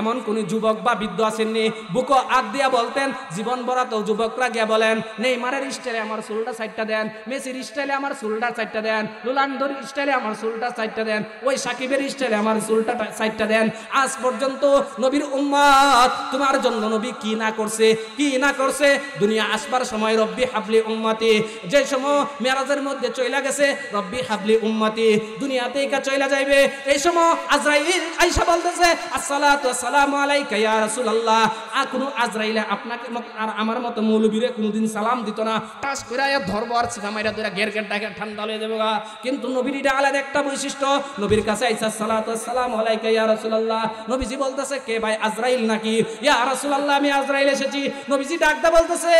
এমন কোন যুবক বা বৃদ্ধ আসেননি বুকো হাত দিয়া বলতেন জীবন ভরা তো যুবকরা গিয়া বলেন নেইমারের স্টাইলে আমার চুলটা সাইডটা দেন, মেসির স্টাইলে আমার চুলটা সাইডটা দেন, রোনালদোর স্টাইলে আমার চুলটা সাইডটা দেন, ওই সাকিবের স্টাইলে আমার চুলটা সাইডটা দেন। আজ পর্যন্ত নবীর উম্মত তোমার জন্য নবী কি না করছে, কি না করছে। দুনিয়া আসবার সময় রব্বি হাবলি উম্মতি, যে সময় মেরাজের মধ্যে চইলা গেছে রব্বি হাবলি উম্মতি, দুনিয়াতেই কা চইলা যাইবে। এই সময় আজরাইল আয়েশা বলতেছে আসসালাতু ওয়াসসালামু আলাইকা ইয়া রাসূলুল্লাহ। আর কোন আজরাইলে আপনাকে আর আমার মতো মৌলবীরে কোনদিন সালাম দিত না, টাস কইরা ধরবো আর সিধা মাইরা ধরে গের গের ডাকে ঠান্ডা হয়ে যাবে। কিন্তু নবীর এটা আলাদা একটা বৈশিষ্ট্য। নবীর কাছে আইসা সালাতু ওয়াসসালামু আলাইকা ইয়া রাসূলুল্লাহ, নবীজি বলতেছে কে ভাই আজরাইল নাকি? ইয়া রাসূলুল্লাহ আমি আজরাইল এসেছি। নবীজি ডাকদা বলতেছে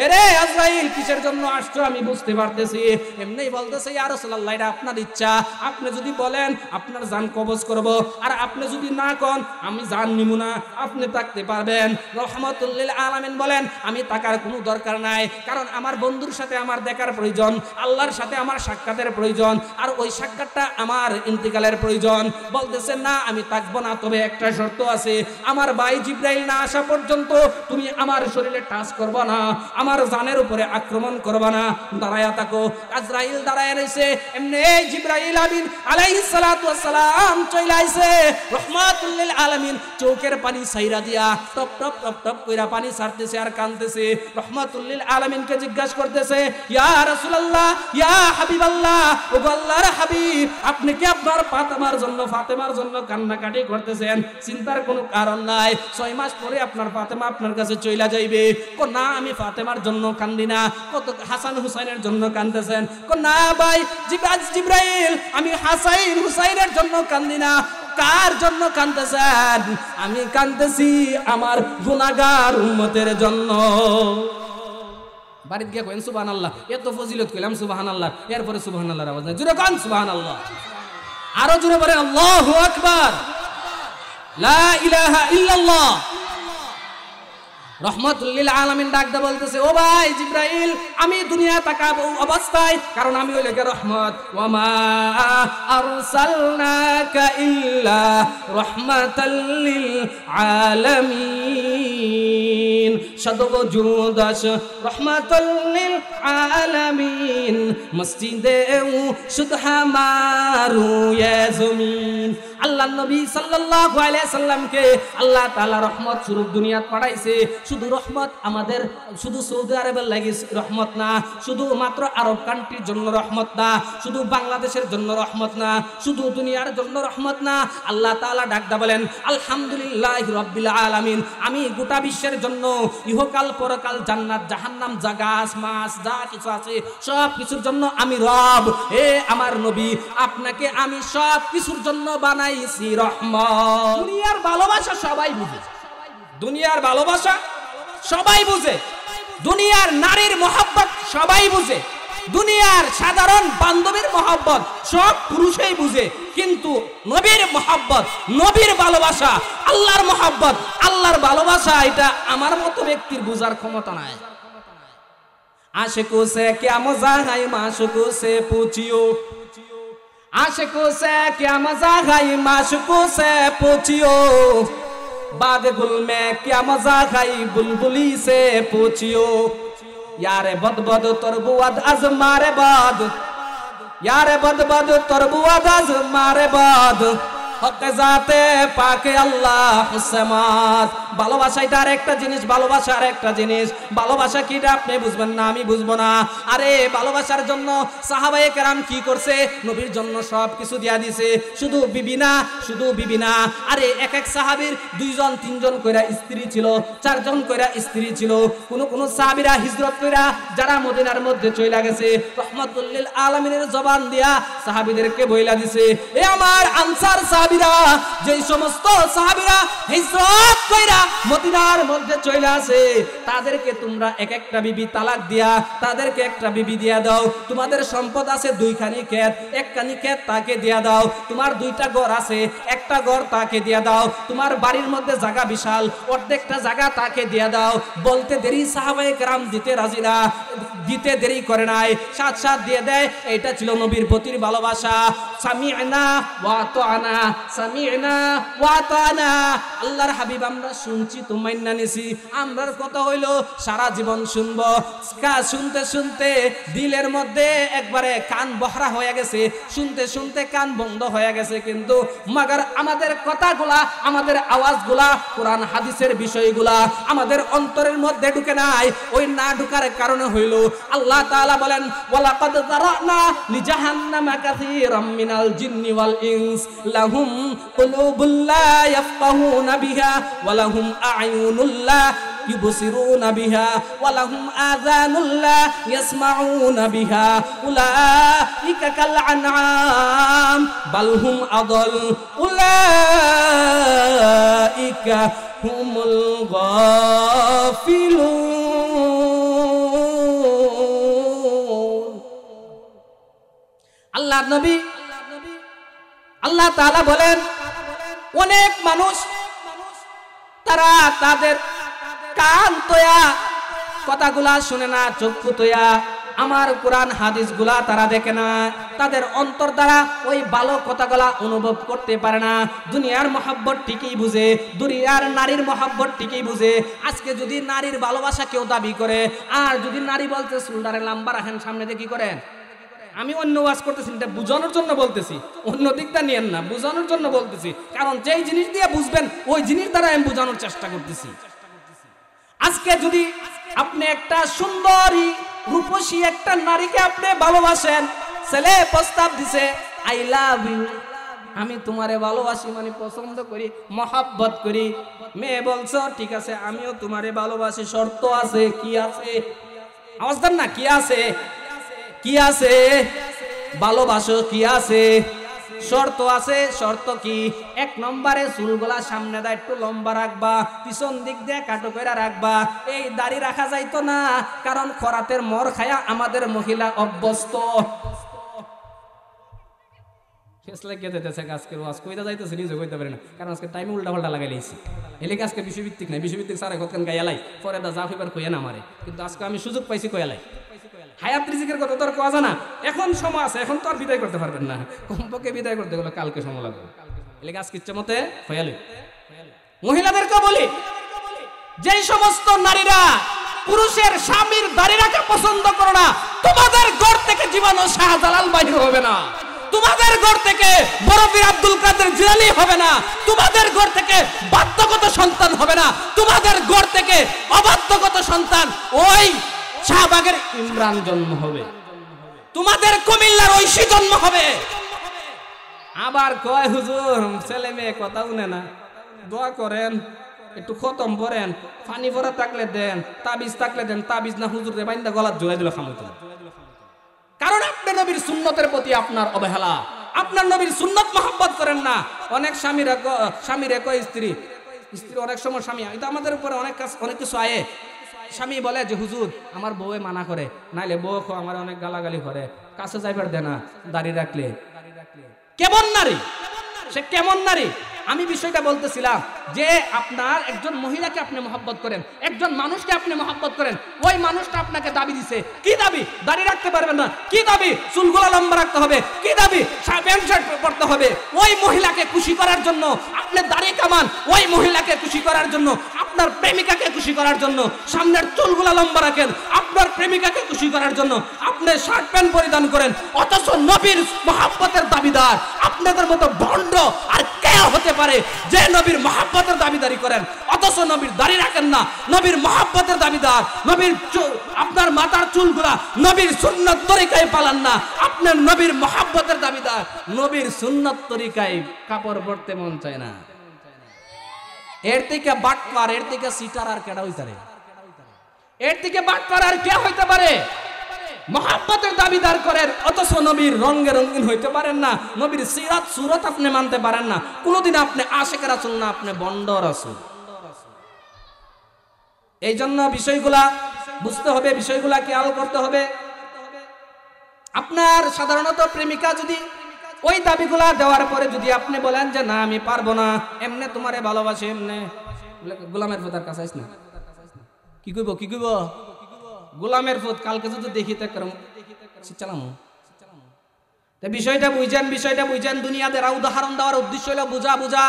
এরে আজরাইল কিসের জন্য আসছো আমি বুঝতে পারতেছি। এমনিই বলতেছে ইয়া রাসূলুল্লাহ এটা আপনার ইচ্ছা, আপনি যদি বলেন আপনার জান কবজ করব, আর আপনি যদি না কোন আমি জান নিব না, আপনি থাকতে পারবেন। রহমাতুল লিল আলামিন বলেন আমি থাকার কোনো দরকার নাই, কারণ আমার বন্ধুর সাথে আমার দেখার প্রয়োজন, আল্লাহর সাথে আমার সাক্ষাতের প্রয়োজন, আর ওই সাক্ষাৎটা আমার ইন্তিকালের প্রয়োজন। বলতেছে না আমি থাকবো না, তবে একটা শর্ত আছে, আমার ভাই জিবরাইল না আসা পর্যন্ত তুমি আমার শরীরে টাচ করবা না, আমার জানের উপরে আক্রমণ করবা না, দাঁড়ায়া থাকো। আজরাইল দাঁড়ায় রইছে, এমনি জিবরাইল আমিন আলাইহিস সালাতু ওয়াস সালাম চলে আইছে। রহমাতুল লিল আলামিন চোখের পানি ছাইরা দিয়া টপ টপ টপ টপ কইরা পানি ছাড়তেছে আর কাঁদতেছে। রহমাতুল লিল আলামিনকে জিজ্ঞাসা করতেছে ইয়া রাসূলুল্লাহ ইয়া হাবিবাল্লাহ, ও আল্লাহর হাবিব আপনি কি আপনার ফাতেমার জন্য কান্নাকাটি করতেছেন? চিন্তার কোনো কারণ নাই, 6 মাস পরে আপনার ফাতেমা আপনার কাছে চইলা যাইবে। কো না আমি ফাতেমার জন্য কান্দি না, কত হাসান হুসাইনের জন্য কাঁদতেছেন? কো না ভাই জিবরাইল আমি হাসাইন হুসাইনের জন্য কান্দি না। কার জন্য কাঁদতেছেন? আমি কাঁদতেছি আমার গুনাহগার উম্মতের জন্য। বাড়িতে গিয়ে কইন সুবহানাল্লাহ, এত ফজিলত কইলাম সুবহানাল্লাহ, এরপরে সুবহানাল্লাহর আওয়াজ নাই, জোরে কোন সুবহানাল্লাহ, আরো জোরে বলেন আল্লাহু আকবার, লা ইলাহা ইল্লাল্লাহ। রহমাতুল লিল আলামিন ডাকদা বলতেছে ও ভাই জিবরাইল আমি দুনিয়া তাকাবো অবস্থায়, কারণ আমি হইলে রহমত, ওয়া মা আরসালনাকা ইল্লা রাহমাতাল লিল আলামিন, সদবজুদ রহমাতাল লিল আলামিন, মসজিদে সুদহা মারু ইয়া জমিন। আল্লাহ নবী সাল্লাল্লাহু আলাইহি সাল্লামকে আল্লাহ তাআলা রহমত স্বরূপ দুনিয়াত পাঠাইছে। শুধু রহমত আমাদের শুধু সৌদি আরবের লাগি রহমত না, শুধু মাত্র আরব কান্ট্রির জন্য রহমত না, শুধু বাংলাদেশের জন্য রহমত না, শুধু দুনিয়ার জন্য রহমত না। আল্লাহ তাআলা ডাকদা বলেন আলহামদুলিল্লাহি রাব্বিল আলামিন, আমি গোটা বিশ্বের জন্য ইহকাল পরকাল জান্নাত জাহান্নাম জাগাস মাস যা কিছু আছে সব কিছুর জন্য আমি রব। হে আমার নবী আপনাকে আমি সব কিছুর জন্য বানাইছি রহমত। দুনিয়ার ভালোবাসা সবাই বুঝে, দুনিয়ার ভালোবাসা সবাই বুঝে, দুনিয়ার নারীর মহব্বত সবাই বুঝে, দুনিয়ার সাধারণ বান্ধবীর মহব্বত সব পুরুষই বুঝে, কিন্তু নবীর মহব্বত, নবীর ভালোবাসা, আল্লাহর মহব্বত, আল্লাহর ভালোবাসা এটা আমার মতো ব্যক্তির বুঝার ক্ষমতা নাই। आशिकों से क्या मजा है माशुकों से पूछियो, आशिकों से क्या मजा है माशुकों से पूछियो, बाद गुल में क्या मजा है बुलबुली से पूछियो, यारे बद बद तरबुआद अज मारे बाद, यारे बद बद तरबुआद अज मारे बाद, हक जाते पाके अल्लाह हुस्समात। ভালোবাসা এটা আরেকটা জিনিস, ভালোবাসা আরেকটা জিনিস। ভালোবাসা কিটা আপনি বুঝবেন না, আমি বুঝবো না। আরে ভালোবাসার জন্য সাহাবায়ে কেরাম কি করছে? নবীর জন্য সব কিছু দিয়া দিছে, শুধু বিবি না, শুধু বিবি না। আরে এক এক সাহাবীর 2 জন 3 জন কইরা স্ত্রী ছিল, 4 জন কইরা স্ত্রী ছিল। কোন সাহাবীরা হিজরত কইরা যারা মদিনার মধ্যে চইলা গেছে, রহমাতুল লিল আলামিনের জবান দিয়া সাহাবীদেরকে বইলা দিছে, এ আমার আনসার সাহাবীরা, যেই সমস্ত সাহাবীরা হিজরত কইরা মদিনার মধ্যে চলে আসে তাদেরকে তোমরা এক একটা বিবি তালাক দিয়া তাদেরকে একটা বিবি দিয়া দাও। তোমাদের সম্পদ আছে 2 খানি ক্ষেত, 1 খানি ক্ষেত তাকে দিয়া দাও। তোমার 2টা ঘর আছে, একটা ঘর তাকে দিয়া দাও। তোমার বাড়ির মধ্যে জায়গা বিশাল, অর্ধেকটা জায়গা তাকে দিয়া দাও। বলতে দেরি সাহাবায়ে কেরাম দিতে রাজি না, দিতে দেরি করে নাই, সাথ সাথ দিয়ে দেয়। এটা ছিল নবীর প্রতির ভালোবাসা। সামি'না ওয়া আতা'না, সামি'না ওয়া আতা'না। আল্লাহর হাবিব আমরা শুনছি তো মাইন্না নিছি। আমরার কথা হইলো সারা জীবন শুনবো। শুনতে শুনতে দিলের মধ্যে একবারে কান বহরা হয়ে গেছে, শুনতে শুনতে কান বন্ধ হয়ে গেছে, কিন্তু মাগার আমাদের কথাগুলা, আমাদের আওয়াজগুলা, কোরআন হাদিসের বিষয়গুলা আমাদের অন্তরের মধ্যে ঢুকে নাই। ওই না ঢুকার কারণে হইল আল্লাহ তাআলা বলেন, ওয়ালাকাদ যারানা লিজাহান্নামা কাসীরাম মিনাল জিন্নি ওয়াল ইনস লাহুম কুলুবুল লা ইয়াফকাহুনা বিহা ওয়া লাহুম আ'য়ুনুল লা ইবসিরুনা বিহা ওয়া লাহুম আযানুল লা ইয়াসমাউনা বিহা উলাইকা কাল আনআম বাল হুম আদাল উলাইকা হুমুল গাফিলুন। আল্লাহর নবী আল্লাহ তাআলা বলেন, অনেক মানুষ তারা তাদের কান তোয়া কথাগুলা শুনে না, চক্ষু তোয়া আমার কোরআন হাদিসগুলা তারা দেখে না, তাদের অন্তর দ্বারা ওই ভালো কথাগুলা অনুভব করতে পারে না। দুনিয়ার মহব্বত ঠিকই বুঝে, দুনিয়ার নারীর মহব্বত ঠিকই বুঝে। আজকে যদি নারীর ভালোবাসা কেউ দাবি করে, আর যদি নারী বলতে সুলদারে লাম্বা রাখেন সামনে দিয়ে কি করেন? আমি অন্য ওয়াজ করতেছি, এটা বুঝানোর জন্য বলতেছি, অন্য দিকটা নিয়েন না, বুঝানোর জন্য বলতেছি। কারণ যেই জিনিস দিয়ে বুঝবেন ওই জিনিস দ্বারা আমি বুঝানোর চেষ্টা করতেছি। আজকে যদি আপনি একটা সুন্দরী রূপসী একটা নারীকে আপনি ভালোবাসেন, ছেলে প্রস্তাব দিছে আই লাভ ইউ, আমি তোমারে ভালোবাসি, মানে পছন্দ করি, মহাব্বত করি। মেয়ে বলছো ঠিক আছে আমিও তোমারে ভালোবাসি, শর্ত আছে। কি আছে? আওয়াজ দেন না, কি আছে? কি আছে? ভালোবাসো, কি আছে? শর্ত আছে। শর্ত কি? এক নম্বরে চুলগুলা সামনে দা একটু লম্বা রাখবা, পিছন দিক দিয়ে কাটো করে রাখবা। এই দাড়ি রাখা যাইতো না, কারণ খরাতের মর খায়া আমাদের মহিলা অভ্যস্ত। কারণ আজকে টাইমে উল্টা পাল্টা লাগাই লাইছি, এলাকা আজকে বিষয়ভিত্তিক নাই, বিষয়ভিত্তিক সারা কতক্ষণ গাইয়ালাই পরে দা যা হইবার কইয়া না আমারে, কিন্তু আজকে আমি সুযোগ পাইছি কয়ালাই। হায়াত রিজিকের কথা তো আর কোয়া জানা, এখন সময় আছে, এখন তো আর বিদায় করতে পারবেন না, কমপক্ষে বিদায় করতে গেলে কালকে সময় লাগবে। এলাকা আজকে ইচ্ছে মতে হয়ালে। মহিলাদেরকে বলি, যেই সমস্ত নারীরা পুরুষের স্বামীর দাড়ি রাখা পছন্দ করো না, তোমাদের ঘর থেকে জীবনও শাহজালাল বাইর হবে না, তোমাদের ঘর থেকে বরফির আব্দুল কাদের জিলানী হবে না, তোমাদের ঘর থেকে বাধ্যগত সন্তান হবে না, তোমাদের ঘর থেকে অবাধ্যগত সন্তান ওই শাহবাগের ইমরান জন্ম হবে, তোমাদের কুমিল্লার ঐশী জন্ম হবে। আবার কয় হুজুর ছেলে মেয়ে কথা শুনে না, দোয়া করেন, একটু খতম করেন, পানি ভরা থাকলে দেন, তাবিজ থাকলে দেন, তাবিজ না হুজুর রে বাইন্দা গলাত জোড়াই দিল খামইতো। কারণ আপনার নবীর সুন্নতের প্রতি আপনার অবহেলা, আপনার নবীর সুন্নত মহব্বত করেন না। অনেক স্বামীর কয় স্ত্রী অনেক সময় স্বামী, এটা আমাদের উপরে অনেক কিছু আয়ে। স্বামী বলে যে হুজুর আমার বউয়ে মানা করে, নাইলে বউ আমার অনেক গালাগালি করে, কাছে যাইবার দে না দাড়ি রাখলে। কেমন নারী সে, কেমন নারী? আমি বিষয়টা বলতেছিলাম যে আপনার একজন মহিলাকে আপনি মহব্বত করেন, একজন মানুষকে আপনি মহব্বত করেন, ওই মানুষটা আপনাকে দাবি দিছে। কি দাবি? দাড়ি রাখতে পারবেন না। কি দাবি? চুলগুলো লম্বা রাখতে হবে। কি দাবি? প্যান্ট শার্ট পরতে হবে। ওই মহিলাকে খুশি করার জন্য আপনি দাড়ি কামান, ওই মহিলাকে খুশি করার জন্য, আপনার প্রেমিকাকে খুশি করার জন্য সামনের চুলগুলো লম্বা রাখেন, আপনার প্রেমিকাকে খুশি করার জন্য আপনি শার্ট প্যান্ট পরিধান করেন, অথচ নবীর মহব্বতের দাবিদার আপনাদের মতো ভণ্ড আর কে হতে পারে যে নবীর মহব্বতের দাবিদারি করেন, অথচ নবীর দাড়ি রাখেন না, নবীর মহব্বতের দাবিদার, নবীর আপনার মাথার চুলগুলা নবীর সুন্নত তরিকায় পালান না, আপনার নবীর মহব্বতের দাবিদার, নবীর সুন্নত তরিকায় কাপড় পরতে মন চায় না। এর থেকে বাটপার, এর থেকে সিটার আর কেডা হইতে পারে? এর থেকে বাটপার আর কে হইতে পারে? মহব্বতের দাবিদার করেন, অথচ নবীর রঙে রঙিন হইতে পারেন না, নবীর সিরাত সুরত আপনি মানতে পারেন না, কোনদিন আপনি আশিক রাসূল না, আপনি বন্ড রাসূল। এই জন্য বিষয়গুলা বুঝতে হবে, বিষয়গুলা খেয়াল করতে হবে। আপনার সাধারণত প্রেমিকা যদি ওই দাবিগুলা দেওয়ার পরে যদি আপনি বলেন যে না আমি পারবো না, এমনে তোমারে ভালোবাসি, এমনে গোলামের ফোতার কাছে আইস না, কি কইব কি কইব? গোলামের ফুত কালকে যদি দেখি তা করম চালামু। বিষয়টা বুঝছেন দুনিয়াতে উদাহরণ দেওয়ার উদ্দেশ্য হলো বুঝা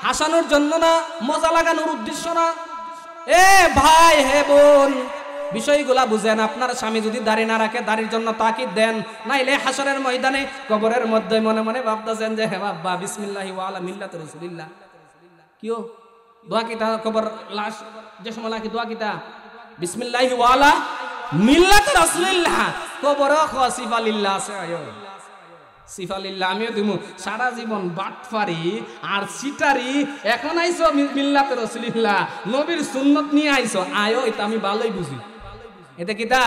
হাসানোর জন্য না, মজা লাগানোর উদ্দেশ্য না। এ ভাই হে বোন, বিষয়গুলা বুঝেন। আপনার স্বামী যদি দাড়ি না রাখে, দাড়ির জন্য তাকিদ দেন, নাইলে হাসরের ময়দানে কবরের মধ্যে মনে মনে ভাবতেছেন যে হে বাবা বিসমিল্লাহি ওয়া আলা মিল্লাতি রাসূলিল্লাহ। কিও দোয়া কিতা কবর লাশ যে সময় লাগি দোয়া কিতা বিসমিল্লাহি ওয়া আলা মিল্লাতি রাসূলিল্লাহ, কবর খাসিফালিল্লাহ আছে আয়ো সিফালিল্লাহ। আমিও দিমু সারা জীবন বাটফারি আর সিটারি, এখন আইছো মিল্লাতে রাসূলিল্লাহ, নবীর সুন্নত নিয়ে আইছো আয়ো। এটা আমি ভালোই বুঝি, এটা কিতা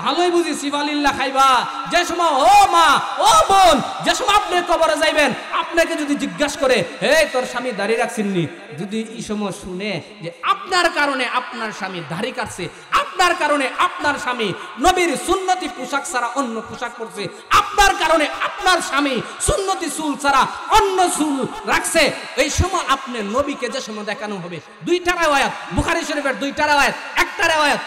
ভালোই বুঝি। সিফালিল্লাহ খাইবা যে সময়, ও মা ও বোন, যে সময় আপনি কবরে যাইবেন, আপনাকে যদি জিজ্ঞাসা করে হে তোর স্বামী দাড়ি রাখছেননি, যদি এই সময় শুনে যে আপনার কারণে আপনার স্বামী দাড়ি কাটছে, আপনার কারণে আপনার স্বামী নবীর সুন্নতি পোশাক ছাড়া অন্য পোশাক পরছে, আপনার কারণে আপনার স্বামী সুন্নতি চুল ছাড়া অন্য চুল রাখছে, এই সময় আপনি নবীকে যে সময় দেখানো হবে, দুইটা রাওয়ায়াত বুখারী শরীফের, দুইটা রাওয়ায়াত, একটা রাওয়ায়াত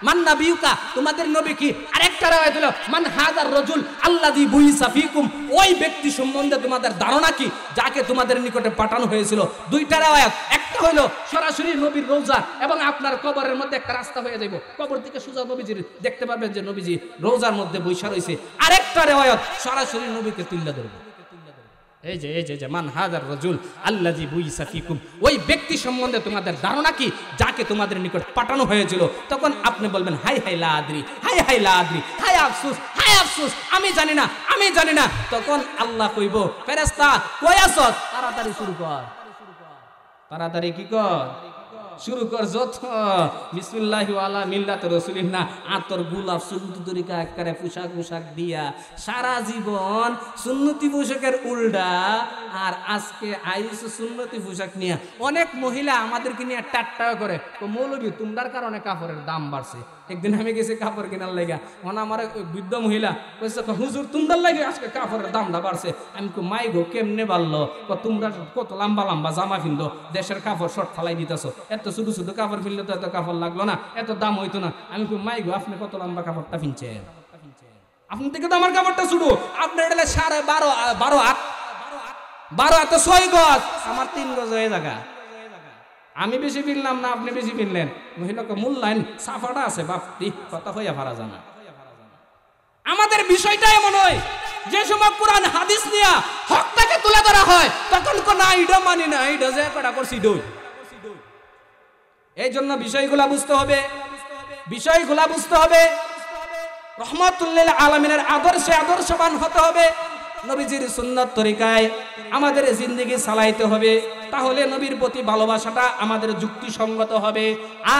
মান নাবিয়ুকা তোমাদের নবী কি, আরেকটা রাওয়ায়াত হলো মান হাযার রাজুল আল্লাযী বুইসা ফীকুম, ওই ব্যক্তি সম্বন্ধে তোমাদের ধারণা কি যাকে তোমাদের নিকটে পাঠানো হয়েছিল। দুইটা রাওয়ায়াত, একটা হলো সরাসরি নবীর রওজা এবং আপনার কবরের মধ্যে একটা রাস্তা হয়ে যাইব, কবর থেকে সোজা নবীজির দেখতে পারবেন যে নবীজি রওজার মধ্যে বৈশা রইছে। আরেকটা রাওয়ায়াত সরাসরি নবীকে তুলে ধরবে, এই যে মান হাযার রাজুল আল্লাযী বুইসা ফীকুম, ওই ব্যক্তি সম্বন্ধে তোমাদের ধারণা কি যাকে তোমাদের নিকট পাঠানো হয়েছিল। তখন আপনি বলবেন হাই হাই লা আদরি, হাই হাই লা আদরি, হাই আফসোস, হাই আফসোস, আমি জানি না, আমি জানি না। তখন আল্লাহ কইব ফেরেশতা কই আছস, তাড়াতাড়ি শুরু কর, তাড়াতাড়ি কি কর শুরু কর, যত বিসমিল্লাহি ওয়া আলা মিল্লাতি রাসূলিল্লাহ, আতর গোলাপ সুন্নতি তরিকা একবারে পোশাক দিয়া সারা জীবন সুন্নতি পোশাকের উল্টা, আর আজকে আইসো সুন্নতি পোশাক নিয়ে। অনেক মহিলা আমাদেরকে নিয়ে টাট্টা করে, তো মৌলবী তোমরার কারণে কাপড়ের দাম বাড়ছে। একদিন আমি গেছি কাপড় কেনার লাগা, মানে আমার বৃদ্ধ মহিলা কইছে হুজুর তোমরার লাগে আজকে কাপড়ের দামটা বাড়ছে। আমি কো মাই গো কেমনে বাড়লো, তোমরা কত লম্বা লম্বা জামা কিনতো, দেশের কাপড় শর্ট ফালাই দিতেছো, এত ছোট ছোট কাপড় কিনলে তো এত কাপড় লাগলো না, এত দাম হইতো না। আমি কো মাই গো আপনি কত লম্বা কাপড়টা কিনছেন, আপনি থেকে তো আমার কাপড়টা শুরু, আপনার এটা 12.5 হাত, 12 হাতে 6 গজ, আমার 3 গজ হয়ে জায়গা। আমি বেশি কিনলাম না, আপনি বেশি কিনলেন। মহিলাকে মূল্যায়ন সাফাটা আছে, বাপটি কথা হইয়া পারা জানা। আমাদের বিষয়টা এমন হয় যে সময় কোরআন হাদিস নিয়ে হকটাকে তুলে ধরা হয়, তখন না এটা মানি না, এটা যে কটা করছি দই। এই জন্য বিষয়গুলা বুঝতে হবে, বিষয়গুলা বুঝতে হবে। রহমাতুল লিল আলামিনের আদর্শে আদর্শবান হতে হবে, নবীজির সুন্নাত তরিকায় আমাদের জিন্দেগি চালাইতে হবে, তাহলে নবীর প্রতি ভালোবাসাটা আমাদের যুক্তিসঙ্গত হবে।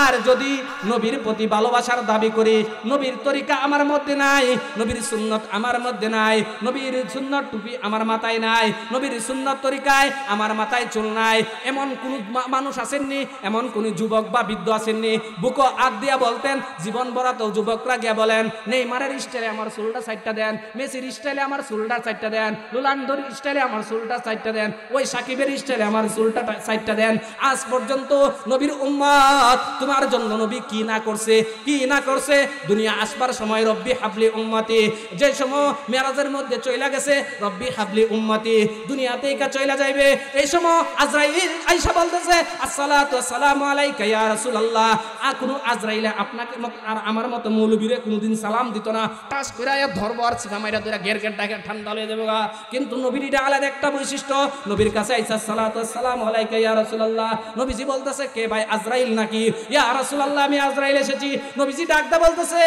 আর যদি নবীর প্রতি ভালোবাসার দাবি করি, নবীর তরিকা আমার মধ্যে নাই, নবীর সুন্নত আমার মধ্যে নাই, নবীর সুন্নত টুপি আমার মাথায় নাই, নবীর সুন্নত তরিকায় আমার মাথায় চুল নাই, এমন কোন মানুষ আসেননি, এমন কোন যুবক বা বৃদ্ধ আসেননি বুকো হাত দিয়া বলতেন, জীবন ভরা তো যুবকরা গিয়া বলেন নেইমারের স্টাইলে আমার চুলটা সাইডটা দেন, মেসির স্টাইলে আমার চুলটা সাইডটা দেন, রোনালদোর স্টাইলে আমার চুলটা সাইডটা দেন, ওই সাকিবের স্টাইলে আমার চুলটা সাইডটা দেন। আজ পর্যন্ত নবীর উম্মত তোমার জন্য নবী কি না করছে, কি না করছে। দুনিয়া আসবার সময় রব্বি হাবলি উম্মতি, যে সময় মেরাজের মধ্যে চইলা গেছে রব্বি হাবলি উম্মতি, দুনিয়াতে কা চইলা যাইবে, এই সময় আজরাইল আয়েশা বলতেছে আসসালাতু ওয়াসসালামু আলাইকা ইয়া রাসূলুল্লাহ। আর কোন আজরাইল আপনাকে আর আমার মতো মৌলবীরে কোনদিন সালাম দিত না, টাস কইরা ধরবো আর সিনা মাইরা ধরে ঘের ঘের ডাকে ঠান্ডা হয়ে যাবে। কিন্তু নবীর এটা আলাদা একটা বৈশিষ্ট্য, নবীর কাছে আইসা সালাতু ওয়াসসালামু আলাইকা ইয়া রাসূলুল্লাহ, নবীজি বলতেছে কে ভাই আজরাইল নাকি, ইয়া রাসূলুল্লাহ আমি আজরাইল এসেছি। নবীজি ডাকদা বলতেছে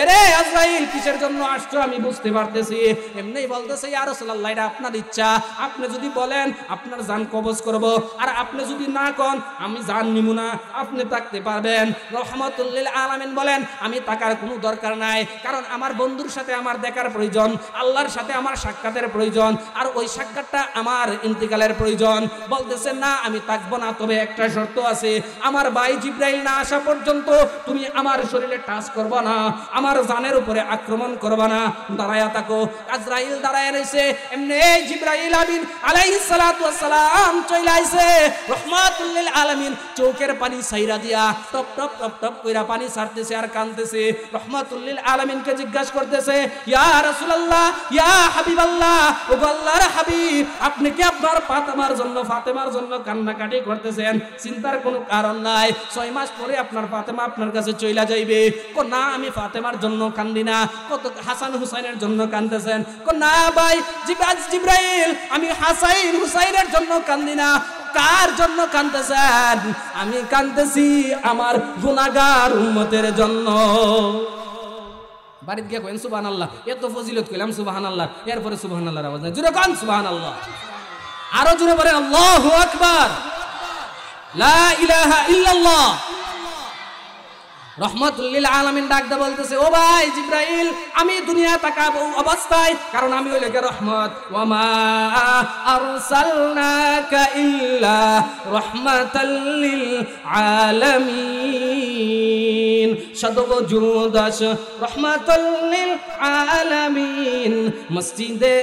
এরে আজরাইল কিসের জন্য আসছো আমি বুঝতে পারতেছি, এমনি বলতেছে ইয়া রাসূলুল্লাহ এটা আপনার ইচ্ছা, আপনি যদি বলেন আপনার জান কবজ করব, আর আপনি যদি না কোন আমি জান নিব না, আপনি থাকতে পারবেন। রহমাতুল লিল আলামিন বলেন আমি থাকার কোনো দরকার নাই, কারণ আমার বন্ধুর সাথে আমার দেখার প্রয়োজন, আল্লাহর সাথে আমার সাক্ষাতের প্রয়োজন, আর ওই সাক্ষাৎটা আমার ইন্তিকালের প্রয়োজন। বলতেছে বলতেছে না আমি থাকবো না, তবে একটা শর্ত আছে, আমার ভাই জিবরাইল না আসা পর্যন্ত তুমি আমার শরীরে টাচ করবা না, আমার জানের উপরে আক্রমণ করবা না, দাঁড়ায়া থাকো। আজরাইল দাঁড়ায় রইছে, এমনি জিবরাইল আমিন আলাইহিস সালাতু ওয়াস সালাম চলে আইছে রহমাতুল লিল আলামিন, চোখের পানি ছাইরা দিয়া টপ টপ টপ টপ কইরা পানি ছাড়তেছে আর কাঁদতেছে। রহমাতুল লিল আলামিনকে জিজ্ঞাসা করতেছে, ইয়া রাসূলুল্লাহ, ইয়া হাবিবাল্লাহ, ও আল্লাহর হাবিব, আপনি কি আপনার ফাতেমার জন্য কান্নাকাটি করতেছেন? চিন্তার কোনো কারণ নাই, 6 মাস পরে আপনার ফাতেমা আপনার কাছে চইলা যাইবে। কো না, আমি ফাতেমার জন্য কান্দি না, কত হাসান হুসাইনের জন্য কাঁদতেছেন? কো না ভাই জিবরাইল, আমি হাসান হুসাইনের জন্য কান্দি না। কার জন্য কাঁদতেছেন? আমি কাঁদতেছি আমার গুনাহগার উম্মতের জন্য। বাড়িতে গিয়ে কইন সুবহানাল্লাহ, এত ফজিলত কইলাম সুবহানাল্লাহ, এরপরে সুবহানাল্লাহর আওয়াজ নাই, জোরে কোন সুবহানাল্লাহ, আরো জোরে বলেন আল্লাহু আকবার, লা ইলাহা ইল্লাল্লাহ। রহমাতুল লিল আলামিন ডাকদা বলতেছে, ও ভাই জিবরাইল, আমি দুনিয়া তাকাবো অবস্থায়, কারণ আমি ওই লেগে রহমত, ওয়া মা আরসালনাকা ইল্লা রাহমাতাল লিল আলামিন, সদওজুদ রহমাতাল লিল আলামিন, মসজিদে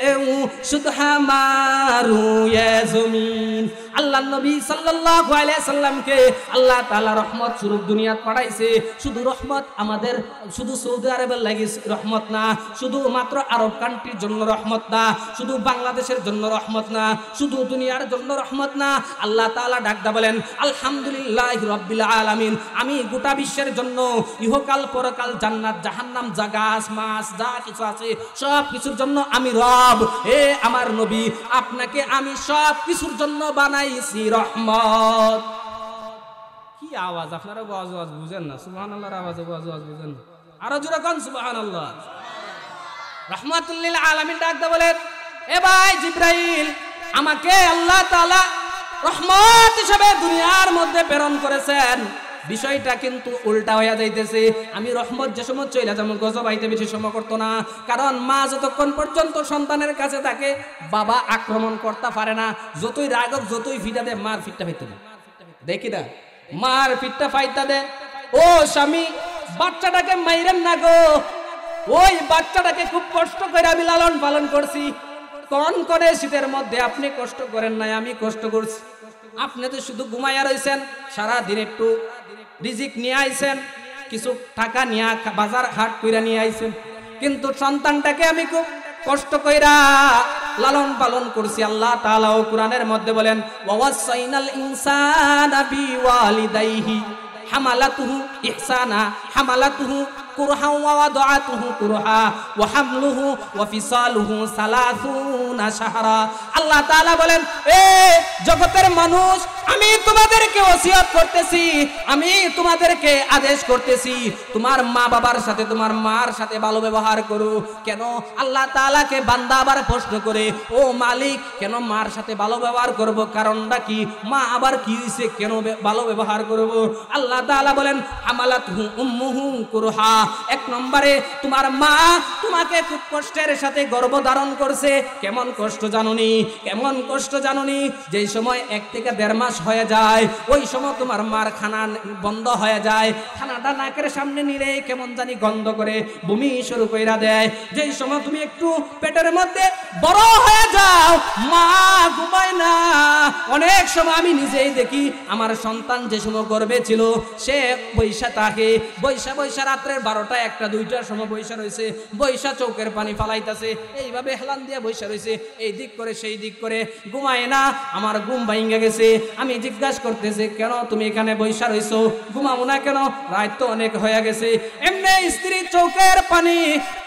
শুধু হামারু ইয়া জমিন। আল্লাহ নবী সাল্লাল্লাহু আলাইহি সাল্লামকে আল্লাহ তাআলা রহমত স্বরূপ দুনিয়াত পাঠাইছে। শুধু রহমত আমাদের শুধু সৌদি আরবের লাগি রহমত না, শুধু মাত্র আরব কান্ট্রির জন্য রহমত না, শুধু বাংলাদেশের জন্য রহমত না, শুধু দুনিয়ার জন্য রহমত না। আল্লাহ তাআলা ডাকদা বলেন, আলহামদুলিল্লাহি রাব্বিল আলামিন, আমি গোটা বিশ্বের জন্য ইহকাল পরকাল জান্নাত জাহান্নাম যা গাছ মাছ যা কিছু আছে সব কিছুর জন্য আমি রব। হে আমার নবী, আপনাকে আমি সব কিছুর জন্য বানাইছি রহমত। কি আওয়াজ, আপনারা ওয়াজ বুঝেন না? সুবহানাল্লাহর আওয়াজে ওয়াজ বুঝেন না? আরো জোরে কোন সুবহানাল্লাহ। রহমাতুল লিল আলামিন ডাকদা বলেন, এ ভাই জিবরাইল, আমাকে আল্লাহ তাআলা রহমত হিসেবে দুনিয়ার মধ্যে প্রেরণ করেছেন। বিষয়টা কিন্তু উল্টা হইয়া যাইতেছে। আমি রহমত যে সময় চইলা যেমন গজব আইতে বেশি সময় করতো না, কারণ মা যতক্ষণ পর্যন্ত সন্তানের কাছে থাকে বাবা আক্রমণ করতে পারে না। যতই রাগক যতই ফিটা দেয়, মার ফিটটা পাইতে না, দেখি না, মার ফিটটা পাইতা দে। ও স্বামী, বাচ্চাটাকে মাইরেন না গো, ওই বাচ্চাটাকে খুব কষ্ট করে আমি লালন পালন করছি। কোন করে শীতের মধ্যে আপনি কষ্ট করেন নাই, আমি কষ্ট করছি। আপনি তো শুধু ঘুমাইয়া রইছেন, সারাদিন একটু রিজিক নিয়ে আইছেন, কিছু টাকা নিয়ে বাজার হাট কইরা নিয়ে আইছেন, কিন্তু সন্তানটাকে আমি খুব কষ্ট কইরা লালন পালন করছি। আল্লাহ তাআলা ও কোরআনের মধ্যে বলেন, ওয়াসাইনাল ইনসানা বিওয়ালিদাইহি হামালাতুহু ইহসানা হামালাতুহু কুরহা ওয়া ওয়াদাতুহু কুরহা ওয়া হামলুহু ওয়া ফিসালুহু 30 শাহরা। আল্লাহ তাআলা বলেন, এ জগতের মানুষ, আমি তোমাদেরকে ওসিয়ত করতেছি, আমি তোমাদেরকে আদেশ করতেছি, তোমার মা বাবার সাথে তোমার মার সাথে ভালো ব্যবহার করো। কেন? আল্লাহ তাআলাকে বান্দা আবার প্রশ্ন করে, ও মালিক, কেন মার সাথে ভালো ব্যবহার করব? কারণটা কি? মা আবার কি হইছে, কেন ভালো ব্যবহার করব? আল্লাহ তাআলা বলেন, হামালাতুহু উম্মুহু কুরহা। এক নম্বরে তোমার মা তোমাকে খুব কষ্টের সাথে গর্ভধারণ করছে। কেমন কষ্ট জানোনি? কেমন কষ্ট জানোনি? যেই সময় 1 থেকে 1.5 মাস হয়ে যায়, ওই সময় তোমার মার খানা বন্ধ হয়ে যায়, খানাটা নাকের সামনে নিলে কেমন জানি গন্ধ করে বমি শুরু কইরা দেয়। যেই সময় তুমি একটু পেটের মধ্যে বড় হয়ে যাও, মা ঘুমায় না। অনেক সময় আমি নিজেই দেখি, আমার সন্তান যে সময় গর্ভে ছিল সে বৈশা থাকে, বৈশা রাত্রের 12টা 1টা 2টার সময় বৈশা রয়েছে, বৈশা চৌকের পানি ফালাইতেছে, এইভাবে হেলান দিয়ে বৈশা রয়েছে, এই দিক করে সেই দিক করে, ঘুমায় না। আমার ঘুম ভাঙে গেছে। আমি জিজ্ঞাসা করতেছি, কেন তুমি এখানে বৈশা রইছো, ঘুমাবো না কেন? রাত তো অনেক হয়ে গেছে। এমনি স্ত্রী চৌকের পানি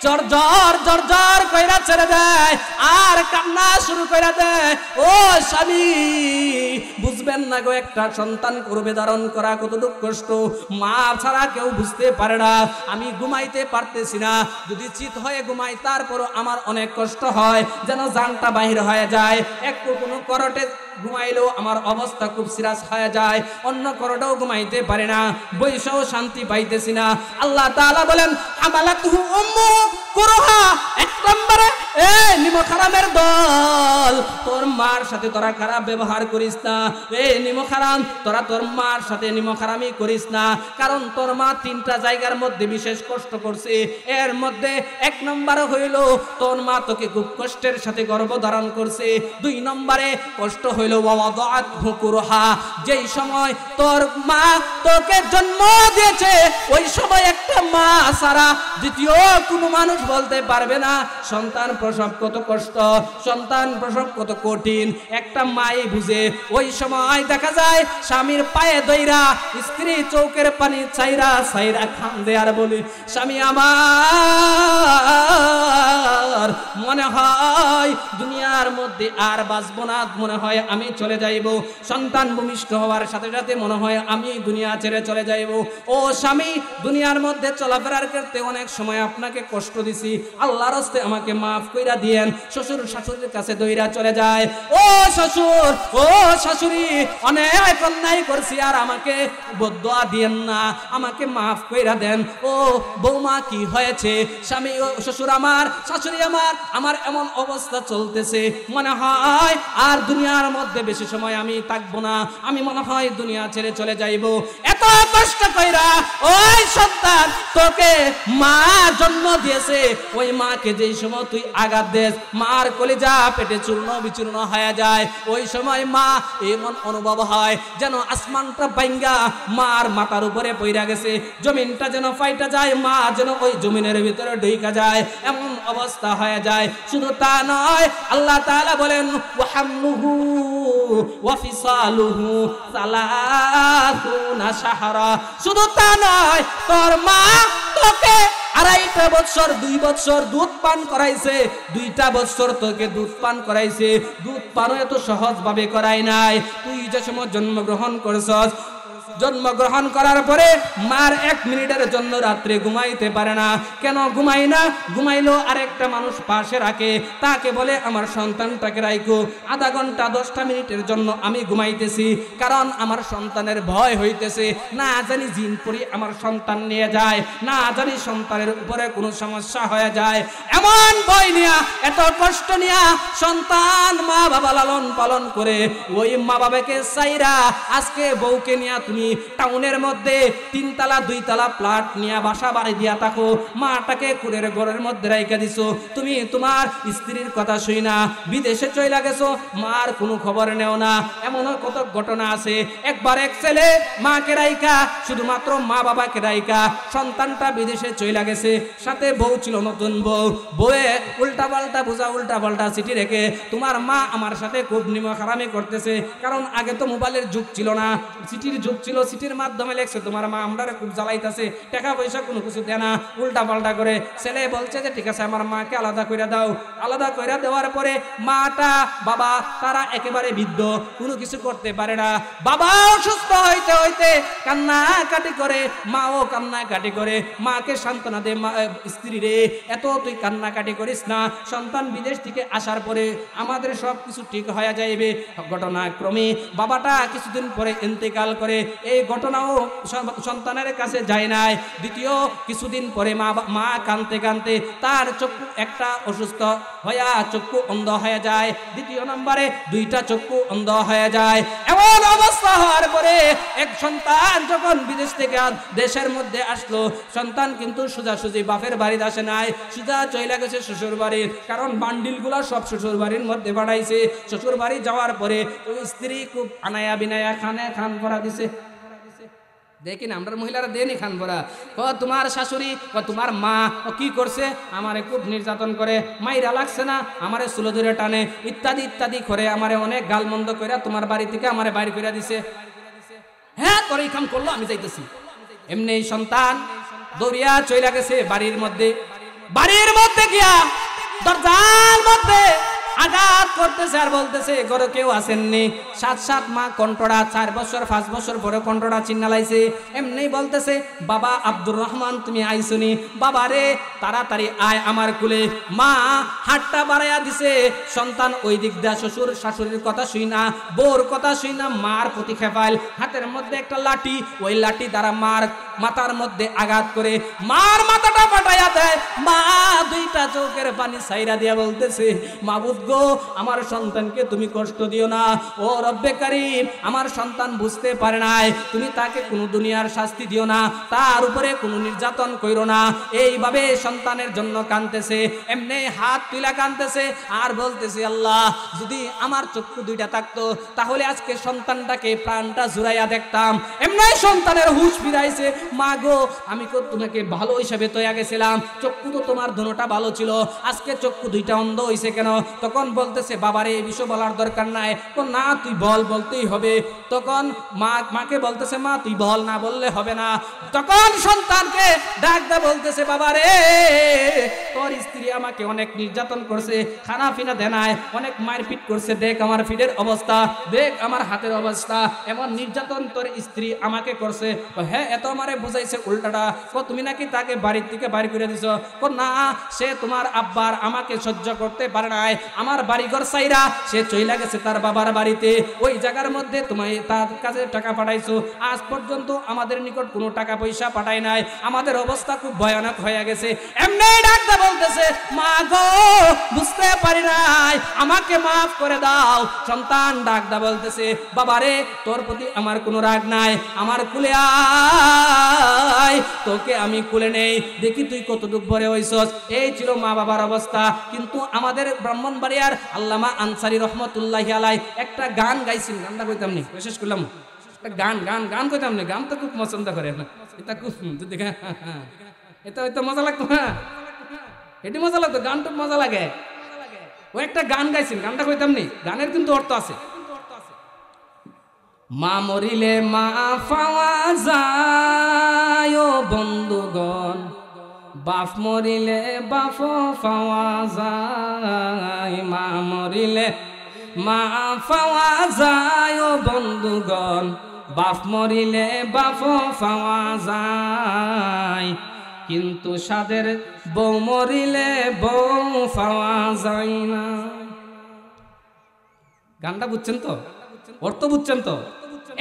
জর্জর জর্জর কইরা ছেড়ে দেয় আর কান্না শুরু কইরা দেয়। ও স্বামী, বুঝবেন না গো, একটা সন্তান গর্ভে ধারণ করা কতটুকু কষ্ট, মা ছাড়া কেউ বুঝতে পারে না। আমি ঘুমাইতে পারতেছি না, যদি চিত হয়ে ঘুমাই তারপরও আমার অনেক কষ্ট হয়, যেন জানটা বাহির হয়ে যায়। একটু কোনো করটে ঘুমাইলেও আমার অবস্থা খুব সিরাস হয়ে যায়, অন্য করোটাও ঘুমাইতে পারে না, বৈশাও শান্তি পাইতেছি না। আল্লাহ তাআলা বলেন, আমালাতুহু উম্মু কুরহা। এক নম্বরে এই নিমক হারামের দল, তোর মার সাথে তোরা খারাপ ব্যবহার করিস না। এই নিমক হারাম, তোরা তোর মার সাথে নিমক হারামি করিস না, কারণ তোর মা 3টা জায়গার মধ্যে বিশেষ কষ্ট করছে। এর মধ্যে 1 নম্বরে হইল তোর মা তোকে খুব কষ্টের সাথে গর্ভধারণ করছে। 2 নম্বরে কষ্ট হইল ওয়াদাআত হুকুরহা, যেই সময় তোর মা তোকে জন্ম দিয়েছে ওই সময় একটা মা ছাড়া দ্বিতীয় কোনো মানুষ বলতে পারবে না সন্তান প্রসব কত কষ্ট, সন্তান প্রসব কত কঠিন, একটা মাই বুঝে। ওই সময় দেখা যায় স্বামীর পায়ে দইরা স্ত্রী চৌকের পানি চাইরা চাইরা খান দেয়ার বলি, স্বামী আমার মনে হয় দুনিয়ার মধ্যে আর বাঁচবো না, মনে হয় আমি চলে যাইব। সন্তান ভূমিষ্ঠ হওয়ার সাথে সাথে মনে হয় আমি দুনিয়া ছেড়ে চলে যাইব। ও স্বামী, দুনিয়ার মধ্যে চলাফেরার ক্ষেত্রে অনেক সময় আপনাকে কষ্ট দিছি, আল্লাহর রাস্তায় আমাকে মাফ কইরা দিয়েন। শ্বশুর শাশুড়ির কাছে দইরা চলে যায়, ও শ্বশুর, ও শাশুড়ি, অনেক অন্যায় করছি আর আমাকে বদদোয়া দিয়েন না, আমাকে মাফ কইরা দেন। ও বৌমা কি হয়েছে? স্বামী, ও শ্বশুর আমার, শাশুড়ি আমার, আমার এমন অবস্থা চলতেছে, মনে হয় আর দুনিয়ার মধ্যে বেশি সময় আমি থাকবো না, আমি মনে হয় দুনিয়া ছেড়ে চলে যাইব। এত কষ্ট কইরা ওই সন্তান তোকে মা জন্ম দিয়েছে, ওই মাকে যেই সময় তুই আঘাত দেস মার কলিজা পেটে চূর্ণ বিচূর্ণ হয়ে যায়। ওই সময় মা এমন অনুভব হয় যেন আসমানটা ভাঙ্গা মার মাথার উপরে পইরা গেছে, জমিনটা যেন ফাইটা যায়, মা যেন ওই জমিনের ভিতরে ঢুইকা যায়, এমন অবস্থা হয়ে যায়। শুধু তা নয়, আল্লাহ তাআলা বলেন ওয়াহামলুহু ওয়া ফিসালুহু 30 শাহরা। শুধু তা নয়, তোর মা তোকে 2.5 বছর 2 বছর দুধ পান করাইছে, 2টা বছর তোকে দুধ পান করাইছে। দুধ পানও এত সহজ ভাবে করাই নাই। তুই যে সময় জন্মগ্রহণ করছস, জন্মগ্রহণ করার পরে মার 1 মিনিটের জন্য রাত্রে ঘুমাইতে পারে না। কেন ঘুমাই না? ঘুমাইলো আরেকটা মানুষ পাশে রাখে, তাকে বলে আমার সন্তানটাকে রাখো, আধা ঘন্টা 10টা মিনিটের জন্য আমি ঘুমাইতেছি, কারণ আমার সন্তানের ভয় হইতেছে, না জানি জিন পরি আমার সন্তান নিয়ে যায়, না জানি সন্তানের উপরে কোনো সমস্যা হয়ে যায়। এমন ভয় নিয়া, এত কষ্ট নিয়া সন্তান মা বাবা লালন পালন করে, ওই মা বাবাকে চাইরা আজকে বউকে নিয়া তুমি টাউনের মধ্যে 3 তলা 2 তলা ফ্ল্যাট নিয়ে বাসা বাড়ি দিয়া থাকো, মাটাকে কুড়ের ঘরের মধ্যে রাইখা দিছো। তুমি তোমার স্ত্রীর কথা শুই না বিদেশে চলে গেছো, মার কোনো খবর নেও না। এমন কত ঘটনা আছে। একবার এক ছেলে মাকে রাইখা, শুধুমাত্র মা বাবাকে রাইখা, সন্তানটা বিদেশে চলে গেছে, সাথে বউ ছিল নতুন বউ। বউয়ে উল্টা পাল্টা বোঝা, উল্টা পাল্টা চিঠি রেখে, তোমার মা আমার সাথে খুব নিমক হারামি করতেছে, কারণ আগে তো মোবাইলের যুগ ছিল না, চিঠির যুগ ছিল। চিঠির মাধ্যমে লেখছে তোমার মা আমরারে খুব জ্বালাইতেছে, টাকা পয়সা কোনো কিছু দেয় না, উল্টা পাল্টা করে। ছেলে বলছে যে ঠিক আছে আমার মাকে আলাদা করে দাও। আলাদা করে দেওয়ার পরে মাটা বাবা তারা একেবারে বৃদ্ধ, কোনো কিছু করতে পারে না। বাবা অসুস্থ হইতে হইতে কান্নাকাটি করে, মাও কান্নাকাটি করে, মাকে সান্ত্বনা দে, স্ত্রী রে এত তুই কান্নাকাটি করিস না, সন্তান বিদেশ থেকে আসার পরে আমাদের সব কিছু ঠিক হয়ে যাইবে। ঘটনাক্রমে বাবাটা কিছুদিন পরে ইন্তেকাল করে। এই ঘটনাও সন্তানের কাছে যায় নাই। দ্বিতীয় কিছুদিন পরে মা কাঁদতে কাঁদতে তার চক্ষু একটা অসুস্থ হয়ে চক্ষু অন্ধ হয়ে যায়। দ্বিতীয় নম্বরে 2টা চক্ষু অন্ধ হয়ে যায়। এমন অবস্থা হওয়ার পরে এক সন্তান যখন বিদেশ থেকে দেশের মধ্যে আসলো, সন্তান কিন্তু সোজাসুজি বাপের বাড়িতে আসে নাই, সোজা চলে গেছে শ্বশুর বাড়ির, কারণ বান্ডিলগুলো সব শ্বশুর বাড়ির মধ্যে বাড়াইছে। শ্বশুর বাড়ি যাওয়ার পরে ওই স্ত্রী খুব আনায়া বিনায়া খান ভরা দিছে। দেখি না আমরা মহিলারা দেনি খান ভরা, তোমার শাশুড়ি তোমার মা কি করছে, আমারে খুব নির্যাতন করে, মাইরা লাগছে না, আমারে চুলো ধরে টানে, ইত্যাদি ইত্যাদি করে আমারে অনেক গালমন্দ করে তোমার বাড়ি থেকে আমারে বাইর করে দিছে। হ্যাঁ তোর এই কাম করলো, আমি যাইতেছি। এমনি সন্তান দৌড়িয়া চইলা গেছে বাড়ির মধ্যে। বাড়ির মধ্যে গিয়া দরজার মধ্যে আঘাত করতেছে আর বলতেছে ঘরে কেউ আসেননি। 7 মা কণ্ঠটা 4 বছর 5 বছর পরে কণ্ঠটা চিন্নালাইছে। এমনি বলতেছে বাবা আব্দুর রহমান তুমি আইসুনি, বাবা রে তাড়াতাড়ি আয় আমার কুলে। মা হাতটা বাড়াইয়া দিছে, সন্তান ওই দিক দা শ্বশুর শাশুড়ির কথা শুই না, বউর কথা শুই না, মার প্রতি খেপাইল। হাতের মধ্যে একটা লাঠি, ওই লাঠি দ্বারা মার মাথার মধ্যে আঘাত করে মার মাথাটা ফাটাইয়া দেয়। মা দুইটা চোখের পানি ছাইরা দিয়া বলতেছে মাবুদ গো আমার সন্তানকে তুমি কষ্ট দিও না, ও রব্বে কারীম আমার সন্তান বুঝতে পারে নাই, তুমি তাকে কোনো দুনিয়ার শাস্তি দিও না, তার উপরে কোনো নির্যাতন কইরো না। এইভাবে সন্তানের জন্য কাঁদতেছে, এমনি হাত তুলা কাঁদতেছে আর বলতেছে আল্লাহ যদি আমার চক্ষু দুইটা থাকতো তাহলে আজকে সন্তানটাকে প্রাণটা জুড়াইয়া দেখতাম। এমনি সন্তানের হুঁশ ফিরাইছে, মা গো আমি তো তোমাকে ভালো হিসাবে তৈয়া গেছিলাম, চক্ষু তো তোমার দুটোটা ভালো ছিল, আজকে চক্ষু দুইটা অন্ধ হইছে কেন? তখন বলতেছে বাবারে এই বিষয় বলার দরকার নাই, না তুই বল, বলতেই হবে। তখন মাকে বলতেছে মা তুই বল, না বললে হবে না। তখন সন্তানকে ডাক দা বলতেছে বাবারে তোর স্ত্রী আমাকে অনেক নির্যাতন করছে, খানা ফিনা দেনায় অনেক মারপিট করছে, দেখ আমার ফিটের অবস্থা, দেখ আমার হাতের অবস্থা, এমন নির্যাতন তোর স্ত্রী আমাকে করছে। হ্যাঁ এত আমারে বুঝাইছে উল্টাটা, তুমি নাকি তাকে বাড়ির থেকে বাড়ি করে দিছ? না সে তোমার আব্বার আমাকে সহ্য করতে পারে নাই, আমার বাড়িঘর সাইরা সে চইলা গেছে তার বাবার বাড়িতে, ওই জায়গার মধ্যে তুমি তার কাছে টাকা পাঠাইছো, আজ পর্যন্ত আমাদের নিকট কোনো টাকা পয়সা পাঠায় নাই, আমাদের অবস্থা খুব ভয়ানক হয়ে গেছে। এমনি ডাকতে বলতেছে মা গো বুঝতে পারি নাই, আমাকে মাফ করে দাও। সন্তান ডাকদা বলতেছে বাবারে তোর প্রতি আমার কোনো রাগ নাই, আমার কুলে আয়, তোকে আমি কুলে নেই, দেখি তুই কতটুক ভরে হইছস। এই ছিল মা বাবার অবস্থা। কিন্তু আমাদের ব্রাহ্মণবাড়িয়ার আল্লামা আনসারী রহমতুল্লাহি আলাইহি একটা গান গাইছেন, গানটা কইতাম নি বিশেষ করলাম গান গান গান কইতাম নি, গান তো খুব পছন্দ করে না, এটা খুব যদি এটা হয়তো মজা লাগতো, হ্যাঁ এটি মজা লাগতো, গানটা মজা লাগে। ও একটা গান গাইছেন, গানটা কইতাম নি, গানের কিন্তু অর্থ আছে। মা মরিলে মা পাওয়া যায় ও বন্ধুগণ, বাপ মরিলে বাপ পাওয়া যায়, মা মরিলে মা পাওয়া যায় ও বন্ধুগণ, বাপ মরিলে বাপ পাওয়া যায়, কিন্তু সাদের বউ মরিলে বউ পাওয়া যায় না। গানটা বুঝছেন তো, অর্থ বুঝছেন তো?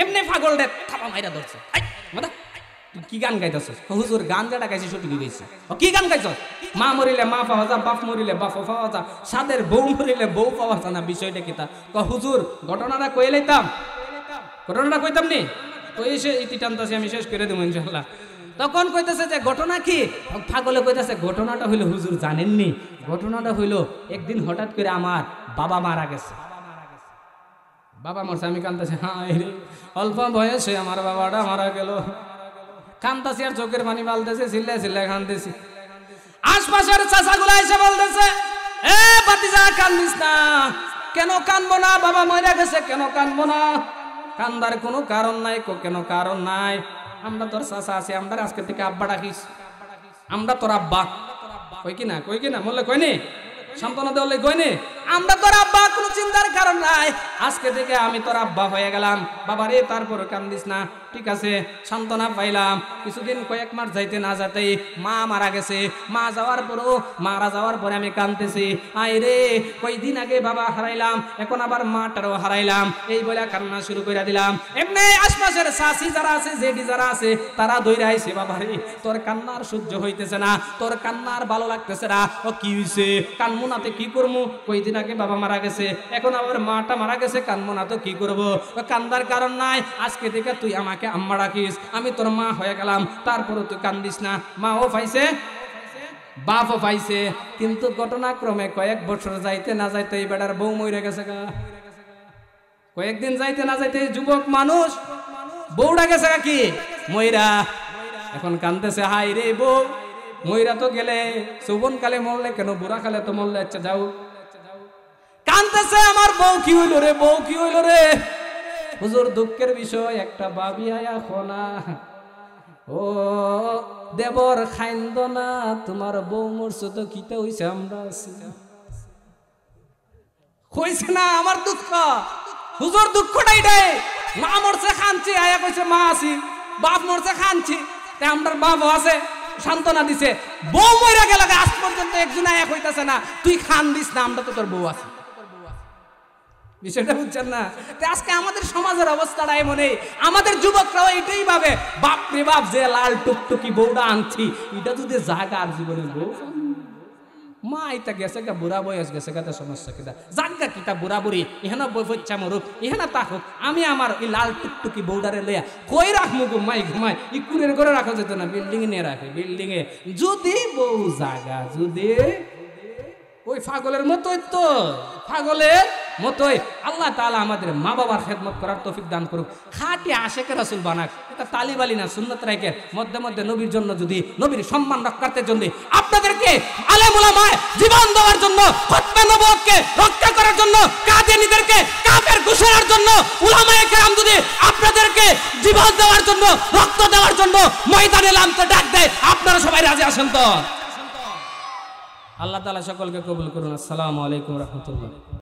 এমনি পাগল রে থাপা মাইরা ধরছে, তুই কি গান গাইতেছ? হুজুর গান যেটা গাইছি সঠিক গাইছি। কি গান গাইছ? মা মরিলে মা পাওয়া যা, বাপ মরিলে বাপ পাওয়া যা, সাদের বউ মরিলে বউ পাওয়া যা না, বিষয়টা কি তা? হুজুর ঘটনাটা কয়ে লাইতাম, ঘটনাটা কইতাম নি, তো এসে ইতি টানতাছি আমি, শেষ করে দেবো ইনশাল্লাহ। তখন কইতেছে যে ঘটনা কি? পাগলে কইতেছে ঘটনাটা হইলো হুজুর জানেননি, ঘটনাটা হইলো একদিন হঠাৎ করে আমার বাবা মারা গেছে। বাবা মরছে, আমি কান্দাছি, হ্যাঁ রে অল্প বয়সে আমার বাবাটা মারা গেল। কান্দাছি আর চোখের পানি বালতেছে, চিল্লায় চিল্লায় কান্দেছি। আশপাশের চাচাগুলা এসে বলতেছে এ বাতিজা কান্দিস না, কেন কানবো না, বাবা মরে গেছে কেন কানবো না? কান্দার কোনো কারণ নাই। কেন কারণ নাই? আমরা তোর চাচা আছি, আমরা আজকে থেকে আব্বা ডাকিস, আমরা তোর আব্বা। কই কিনা কই কিনা বললে কইনি, সান্ত্বনা দেওয়ালে কইনি, আমরা তোর আব্বা, কোনো চিন্তার কারণ নাই, আজকে থেকে আমি তোর আব্বা হয়ে গেলাম। বাবা রে তারপরে কান্দিস না, ঠিক আছে সান্ত্বনা পাইলাম। কিছুদিন কয়েক মাস যাইতে না যাতেই মা মারা গেছে। মা যাওয়ার পরও, মারা যাওয়ার পরে আমি কান্দতেছি, আই রে কয়দিন আগে বাবা হারাইলাম, এখন আবার মাটারও হারাইলাম, এই বলে কান্না শুরু করে দিলাম। এমনি আশপাশের চাষি যারা আছে, জেডি যারা আছে, তারা দৌড়ে আইছে, বাবা রে তোর কান্নার সহ্য হইতেছে না, তোর কান্নার ভালো লাগতেছে না, ও কি হইছে কানমু নাতে কি করবো, কয়দিন আগে বাবা মারা গেছে, এখন আবার মাটা মারা গেছে, কানমু না তো কি করবো? কান্দার কারণ নাই, আজকে থেকে তুই আমাকে আম্মা ডাকিস, আমি তোর মা হয়ে গেলাম, তারপরে তুই কান্দিস না। মাও পাইছে, বাপও পাইছে, কিন্তু ঘটনাক্রমে কয়েক বছর যাইতে না যাইতে এই বেটার বউ মরে গেছে গা। কয়েকদিন যাইতে না যাইতে যুবক মানুষ বউটা গেছে গা কি ময়রা, এখন কানতেছে, হাই রে বউ ময়রা তো গেলে, যৌবন কালে মরলে কেন, বুড়া কালে তো মরলে, আচ্ছা যাও। কানতেছে আমার বউ কি হইল রে, বউ কি হইল রে? হুজুর দুঃখের বিষয়, একটা বাবি আয়া খোনা, ও দেবর খাইন্দ না, তোমার বউ মরছে তো কিতা হইছে, আমরা আছি। কইছে না আমার দুঃখ হুজুর দুঃখটা এটাই মা মরছে খানছি আয়া কইছে মা আছি বাপ মরছে খানছি তে আমরার বাপও আছে সান্ত্বনা দিছে বউ মইরা গেল আজ পর্যন্ত একজন আয়া কইতাছে না তুই খান দিস না আমরা তো তোর বউ আছে বিষয়টা বুঝছেন না আজকে আমাদের সমাজের অবস্থাটা এমনই আমাদের যুবকরাও এটাই ভাবে বাপ রে বাপ যে লাল টুকটুকি বউটা আনছি এটা যদি জাগা আর জীবনের বউ মা এটা গেছে গা বুড়া বয়স গেছে গা সমস্যা কিনা জাগা কিতা বুড়া বুড়ি ইহানা বই বচ্চা মরুক ইহানা তা হোক আমি আমার এই লাল টুকটুকি বউডারে লইয়া কই রাখমু ঘুমাই ঘুমাই ই কুড়ের ঘরে রাখা যেত না বিল্ডিং এ নিয়ে রাখে বিল্ডিং এ যদি বউ জাগা যদি ওই পাগলের মতোই তো পাগলের মতোই আল্লাহ তাআলা আমাদের মা বাবার খেদমত করার তৌফিক দান করুক খাঁটি আশেকে রাসূল বানাক এটা তালিবালি না সুন্নাত রাখে মধ্যে মধ্যে নবীর জন্য যদি নবীর সম্মান রক্ষার্থের জন্য আপনাদেরকে আলেম উলামা জীবন দেওয়ার জন্য খুতবা নবুয়তকে রক্ষা করার জন্য কাদিয়ানীদেরকে কাফের ঘোষণার জন্য উলামায়ে কেরাম যদি আপনাদেরকে জীবন দেওয়ার জন্য রক্ত দেওয়ার জন্য ময়দানে নামতে ডাক দেয় আপনারা সবাই রাজি আছেন তো আল্লাহ তাআলা সকলকে কবুল করুন আসসালামু আলাইকুম ওয়া রাহমাতুল্লাহ